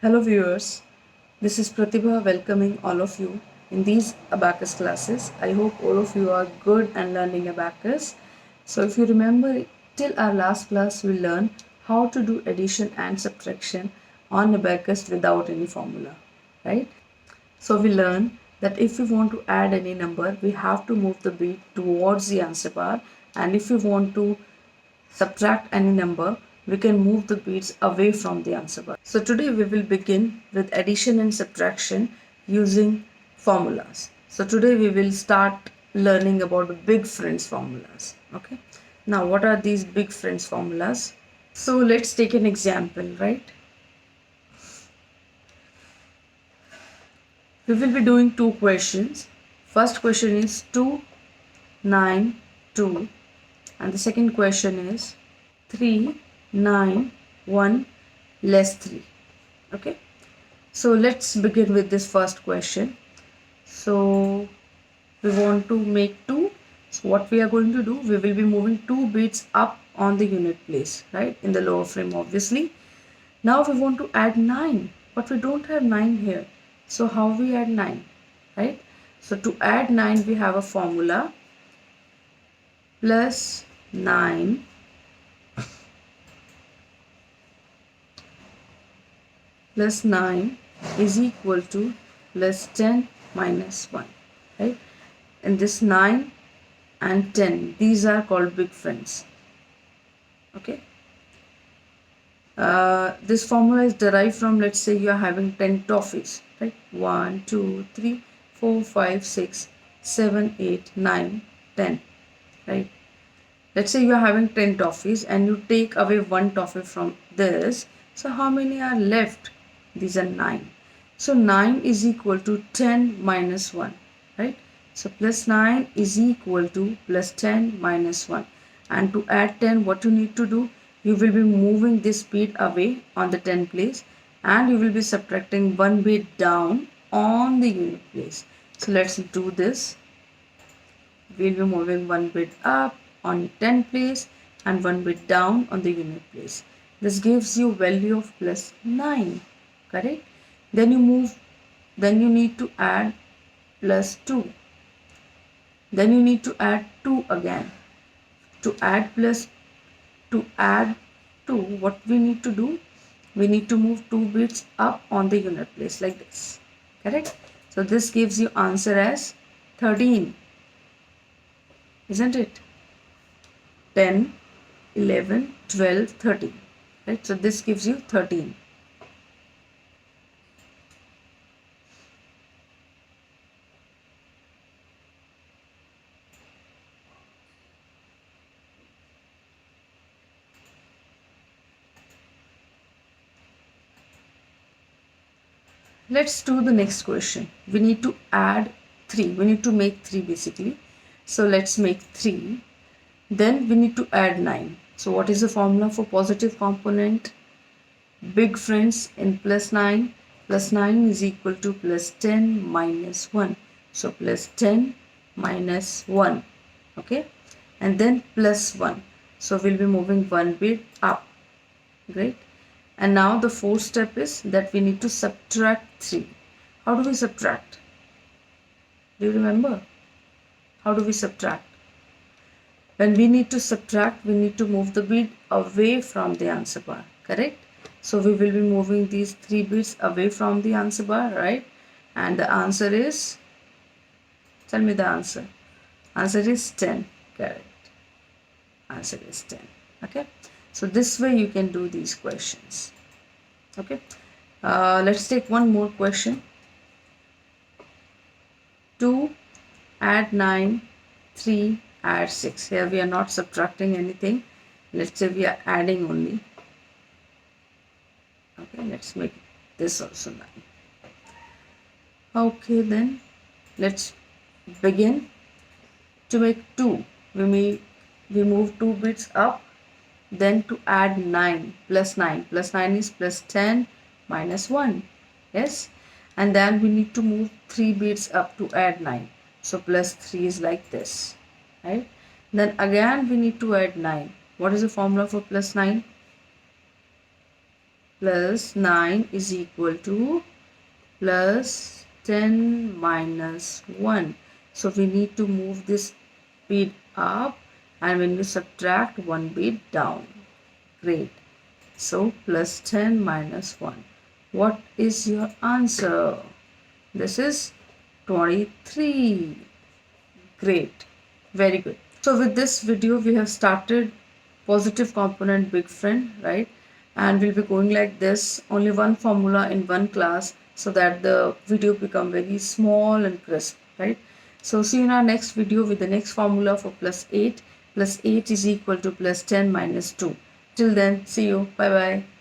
Hello viewers, this is Pratibha welcoming all of you in these Abacus classes. I hope all of you are good and learning Abacus. So if you remember till our last class we learned how to do addition and subtraction on Abacus without any formula, right? So we learned that if we want to add any number we have to move the beat towards the answer bar, and if we want to subtract any number, we can move the beads away from the answer bar. So today we will begin with addition and subtraction using formulas. So today we will start learning about the big friends formulas. Okay. Now what are these big friends formulas? So let's take an example, right? We will be doing two questions. First question is 2, 9, 2, and the second question is 3, 9, 1 less 3. Okay, so let's begin with this first question. So we want to make 2. So what we are going to do, we will be moving 2 bits up on the unit place, right, in the lower frame obviously. Now we want to add 9, but we don't have 9 here. So how we add 9, right? So to add 9 we have a formula, plus 9 plus 9 is equal to plus 10 minus 1, right? And this 9 and 10, these are called big friends. Okay, this formula is derived from, let's say you are having 10 toffees, right? 1 2 3 4 5 6 7 8 9 10, right? Let's say you are having 10 toffees and you take away one toffee from this. So how many are left? These are 9. So 9 is equal to 10 minus 1, right? So plus 9 is equal to plus 10 minus 1. And to add 10, what you need to do? You will be moving this bit away on the 10 place and you will be subtracting one bit down on the unit place. So let's do this. We'll be moving one bit up on 10 place and one bit down on the unit place. This gives you value of plus 9, correct? Then you need to add plus 2. Then you need to add 2 again. To add 2, what we need to do? We need to move 2 bits up on the unit place like this, correct? So this gives you answer as 13. Isn't it? 10, 11, 12, 13. Right? So this gives you 13. Let's do the next question. We need to add 3. We need to make 3 basically. So let's make 3. Then we need to add 9. So what is the formula for positive component? Big friends in plus 9. Plus 9 is equal to plus 10 minus 1. So plus 10 minus 1. Okay. And then plus 1. So we'll be moving one bit up. Great. And now the fourth step is that we need to subtract 3. How do we subtract? Do you remember? How do we subtract? When we need to subtract, we need to move the bit away from the answer bar, correct? So we will be moving these 3 bits away from the answer bar, right? And the answer is, tell me the answer. Answer is 10, correct? Answer is 10, okay? So this way you can do these questions, okay? Let's take one more question. 2, add 9, 3, add 6. Here we are not subtracting anything. Let's say we are adding only. Okay, let's make this also 9. Okay, then let's begin. To make 2, we move 2 bits up. Then to add 9, plus 9. Plus 9 is plus 10 minus 1. Yes. And then we need to move 3 bits up to add 9. So plus 3 is like this. Right. Then again we need to add 9. What is the formula for plus 9? plus 9 is equal to plus 10 minus 1. So we need to move this bit up, and when we subtract one bit down. Great. So plus 10 minus 1. What is your answer? This is 23. Great. Very good. So with this video we have started positive component big friend, right? And we'll be going like this, only one formula in one class, so that the video become very small and crisp, right? So see you in our next video with the next formula for plus 8. Plus 8 is equal to plus 10 minus 2. Till then, see you. Bye bye.